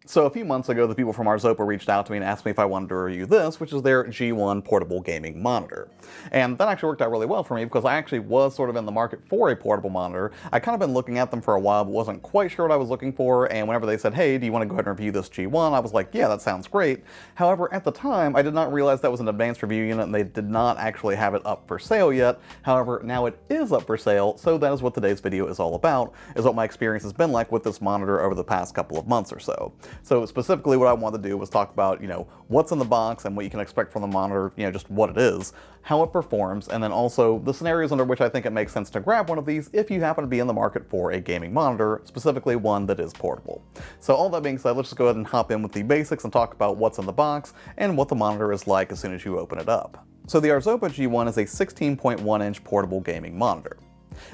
So a few months ago, the people from Arzopa reached out to me and asked me if I wanted to review this, which is their G1 portable gaming monitor. And that actually worked out really well for me because I actually was sort of in the market for a portable monitor. I kind of been looking at them for a while, but wasn't quite sure what I was looking for, and whenever they said, hey, do you want to go ahead and review this G1, I was like, yeah, that sounds great. However, at the time, I did not realize that was an advanced review unit and they did not actually have it up for sale yet. However, now it is up for sale, so that is what today's video is all about, is what my experience has been like with this monitor over the past couple of months or so. So specifically what I wanted to do was talk about, what's in the box and what you can expect from the monitor, just what it is, how it performs, and then also the scenarios under which I think it makes sense to grab one of these if you happen to be in the market for a gaming monitor, specifically one that is portable. So all that being said, let's just go ahead and hop in with the basics and talk about what's in the box and what the monitor is like as soon as you open it up. So the Arzopa G1 is a 16.1-inch portable gaming monitor.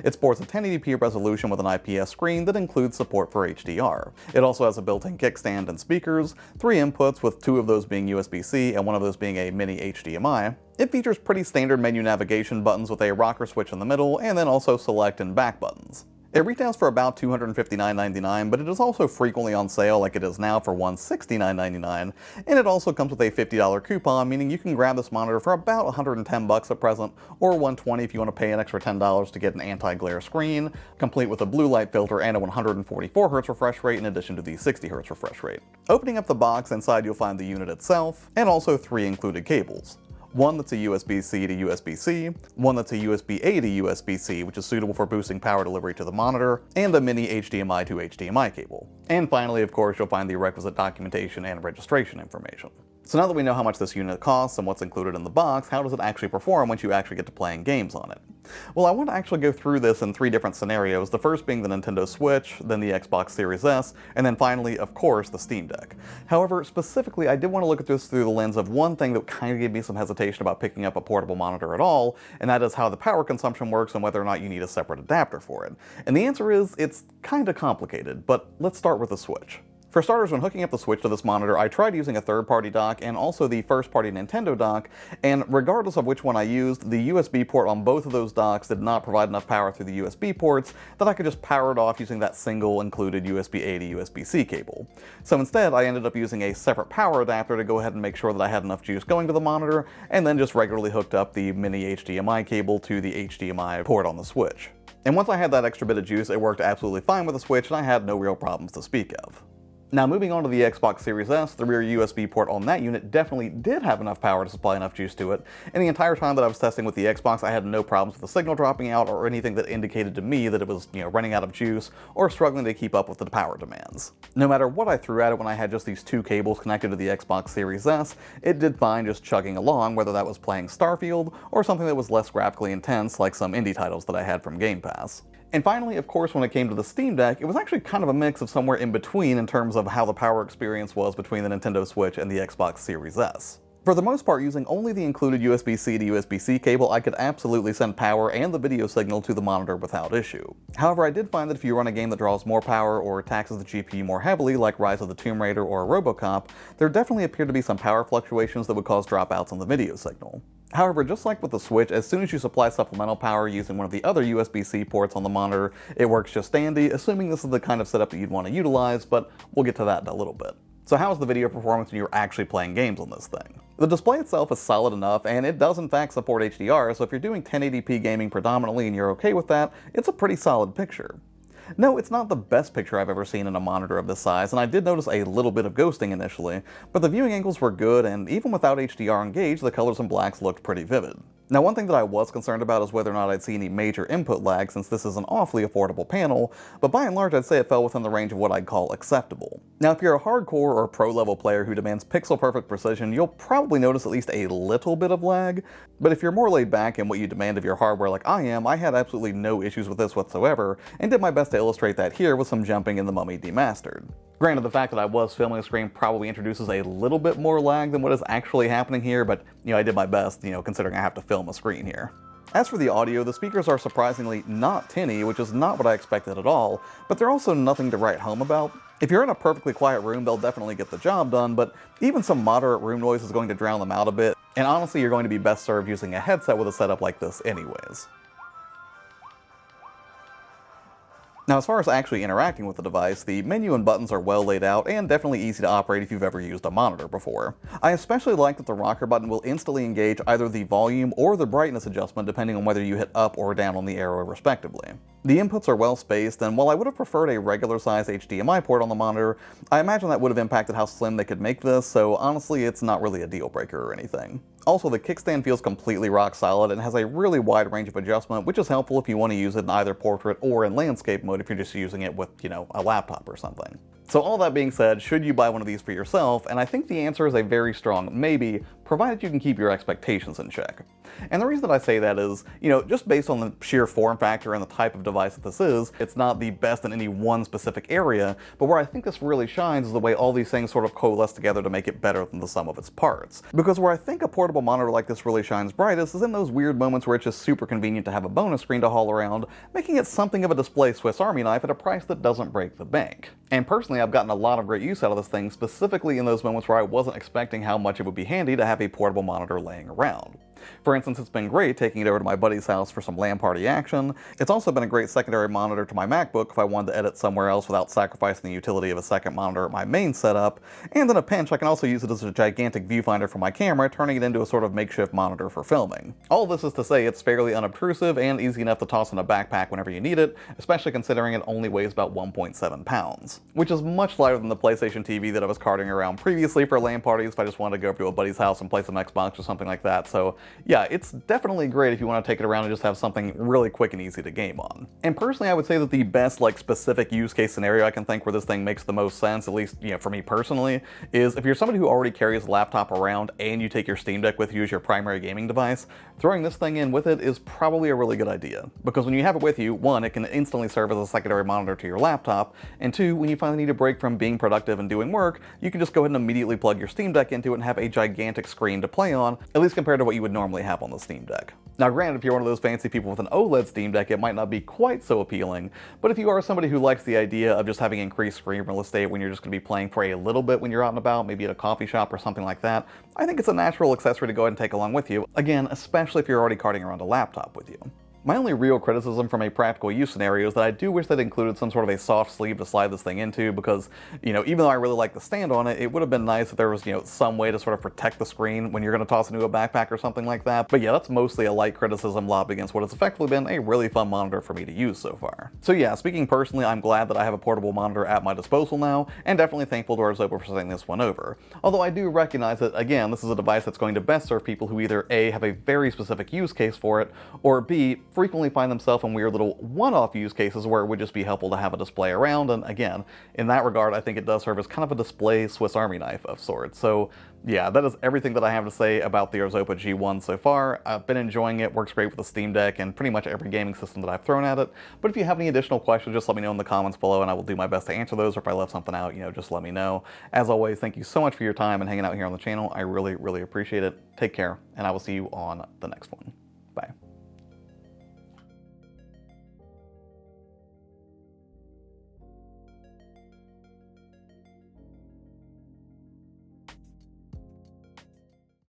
It sports a 1080p resolution with an IPS screen that includes support for HDR. It also has a built-in kickstand and speakers, 3 inputs with 2 of those being USB-C and 1 of those being a mini HDMI. It features pretty standard menu navigation buttons with a rocker switch in the middle and then also select and back buttons. It retails for about $259.99, but it is also frequently on sale like it is now for $169.99, and it also comes with a $50 coupon, meaning you can grab this monitor for about $110 at present, or $120 if you want to pay an extra $10 to get an anti-glare screen, complete with a blue light filter and a 144Hz refresh rate in addition to the 60Hz refresh rate. Opening up the box, inside you'll find the unit itself, and also 3 included cables. One that's a USB-C to USB-C, one that's a USB-A to USB-C, which is suitable for boosting power delivery to the monitor, and a mini HDMI to HDMI cable. And finally, of course, you'll find the requisite documentation and registration information. So now that we know how much this unit costs and what's included in the box, how does it actually perform once you actually get to playing games on it? Well, I want to actually go through this in 3 different scenarios, the first being the Nintendo Switch, then the Xbox Series S, and then finally, of course, the Steam Deck. However, specifically, I did want to look at this through the lens of one thing that kind of gave me some hesitation about picking up a portable monitor at all, and that is how the power consumption works and whether or not you need a separate adapter for it. And the answer is, it's kind of complicated, but let's start with the Switch. For starters, when hooking up the Switch to this monitor, I tried using a third-party dock and also the first-party Nintendo dock, and regardless of which one I used, the USB port on both of those docks did not provide enough power through the USB ports that I could just power it off using that single included USB-A to USB-C cable. So instead, I ended up using a separate power adapter to go ahead and make sure that I had enough juice going to the monitor, and then just regularly hooked up the mini HDMI cable to the HDMI port on the Switch. And once I had that extra bit of juice, it worked absolutely fine with the Switch, and I had no real problems to speak of. Now moving on to the Xbox Series S, the rear USB port on that unit definitely did have enough power to supply enough juice to it, and the entire time that I was testing with the Xbox I had no problems with the signal dropping out or anything that indicated to me that it was, running out of juice or struggling to keep up with the power demands. No matter what I threw at it when I had just these 2 cables connected to the Xbox Series S, it did fine just chugging along, whether that was playing Starfield or something that was less graphically intense like some indie titles that I had from Game Pass. And finally, of course, when it came to the Steam Deck, it was actually kind of a mix of somewhere in between in terms of how the power experience was between the Nintendo Switch and the Xbox Series S. For the most part, using only the included USB-C to USB-C cable, I could absolutely send power and the video signal to the monitor without issue. However, I did find that if you run a game that draws more power or taxes the GPU more heavily, like Rise of the Tomb Raider or RoboCop, there definitely appeared to be some power fluctuations that would cause dropouts on the video signal. However, just like with the Switch, as soon as you supply supplemental power using one of the other USB-C ports on the monitor, it works just dandy, assuming this is the kind of setup that you'd want to utilize, but we'll get to that in a little bit. So how is the video performance when you're actually playing games on this thing? The display itself is solid enough, and it does in fact support HDR, so if you're doing 1080p gaming predominantly and you're okay with that, it's a pretty solid picture. No, it's not the best picture I've ever seen in a monitor of this size, and I did notice a little bit of ghosting initially, but the viewing angles were good, and even without HDR engaged, the colors and blacks looked pretty vivid. Now, one thing that I was concerned about is whether or not I'd see any major input lag, since this is an awfully affordable panel, but by and large I'd say it fell within the range of what I'd call acceptable. Now, if you're a hardcore or pro-level player who demands pixel-perfect precision, you'll probably notice at least a little bit of lag, but if you're more laid back in what you demand of your hardware like I am, I had absolutely no issues with this whatsoever, and did my best to illustrate that here with some jumping in the Mummy Demastered. Granted, the fact that I was filming a screen probably introduces a little bit more lag than what is actually happening here, but I did my best, considering I have to film a screen here. As for the audio, the speakers are surprisingly not tinny, which is not what I expected at all, but they're also nothing to write home about. If you're in a perfectly quiet room, they'll definitely get the job done, but even some moderate room noise is going to drown them out a bit, and honestly you're going to be best served using a headset with a setup like this anyways. Now, as far as actually interacting with the device, the menu and buttons are well laid out and definitely easy to operate if you've ever used a monitor before. I especially like that the rocker button will instantly engage either the volume or the brightness adjustment depending on whether you hit up or down on the arrow respectively. The inputs are well spaced, and while I would have preferred a regular size HDMI port on the monitor, I imagine that would have impacted how slim they could make this, so honestly it's not really a deal breaker or anything. Also, the kickstand feels completely rock solid and has a really wide range of adjustment, which is helpful if you want to use it in either portrait or in landscape mode if you're just using it with, a laptop or something. So all that being said, should you buy one of these for yourself? And I think the answer is a very strong maybe, provided you can keep your expectations in check. And the reason that I say that is, just based on the sheer form factor and the type of device that this is, it's not the best in any one specific area, but where I think this really shines is the way all these things sort of coalesce together to make it better than the sum of its parts. Because where I think a portable monitor like this really shines brightest is in those weird moments where it's just super convenient to have a bonus screen to haul around, making it something of a display Swiss Army knife at a price that doesn't break the bank. And personally, I've gotten a lot of great use out of this thing, specifically in those moments where I wasn't expecting how much it would be handy to have a portable monitor laying around. For instance, it's been great taking it over to my buddy's house for some LAN party action. It's also been a great secondary monitor to my MacBook if I wanted to edit somewhere else without sacrificing the utility of a second monitor at my main setup, and in a pinch I can also use it as a gigantic viewfinder for my camera, turning it into a sort of makeshift monitor for filming. All this is to say it's fairly unobtrusive and easy enough to toss in a backpack whenever you need it, especially considering it only weighs about 1.7 pounds, which is much lighter than the PlayStation TV that I was carting around previously for LAN parties if I just wanted to go over to a buddy's house and play some Xbox or something like that. So yeah, it's definitely great if you want to take it around and just have something really quick and easy to game on. And personally, I would say that the best specific use case scenario I can think where this thing makes the most sense, at least for me personally, is if you're somebody who already carries a laptop around and you take your Steam Deck with you as your primary gaming device, throwing this thing in with it is probably a really good idea. Because when you have it with you, one, it can instantly serve as a secondary monitor to your laptop, and two, when you finally need a break from being productive and doing work, you can just go ahead and immediately plug your Steam Deck into it and have a gigantic screen to play on, at least compared to what you would normally have on the Steam Deck. Now granted, if you're one of those fancy people with an OLED Steam Deck, it might not be quite so appealing, but if you are somebody who likes the idea of just having increased screen real estate when you're just going to be playing for a little bit when you're out and about, maybe at a coffee shop or something like that, I think it's a natural accessory to go ahead and take along with you, again, especially if you're already carting around a laptop with you. My only real criticism from a practical use scenario is that I do wish that included some sort of a soft sleeve to slide this thing into because, even though I really like the stand on it, it would have been nice if there was, some way to sort of protect the screen when you're going to toss it into a backpack or something like that. But yeah, that's mostly a light criticism lobbed against what has effectively been a really fun monitor for me to use so far. So yeah, speaking personally, I'm glad that I have a portable monitor at my disposal now, and definitely thankful to Arzopa for sending this one over. Although I do recognize that, again, this is a device that's going to best serve people who either A, have a very specific use case for it, or B, frequently find themselves in weird little one-off use cases where it would just be helpful to have a display around, and again, in that regard, I think it does serve as kind of a display Swiss Army knife of sorts. So yeah, that is everything that I have to say about the Arzopa G1 so far. I've been enjoying it, works great with the Steam Deck and pretty much every gaming system that I've thrown at it, but if you have any additional questions, just let me know in the comments below and I will do my best to answer those, or if I left something out, just let me know. As always, thank you so much for your time and hanging out here on the channel. I really, really appreciate it. Take care, and I will see you on the next one.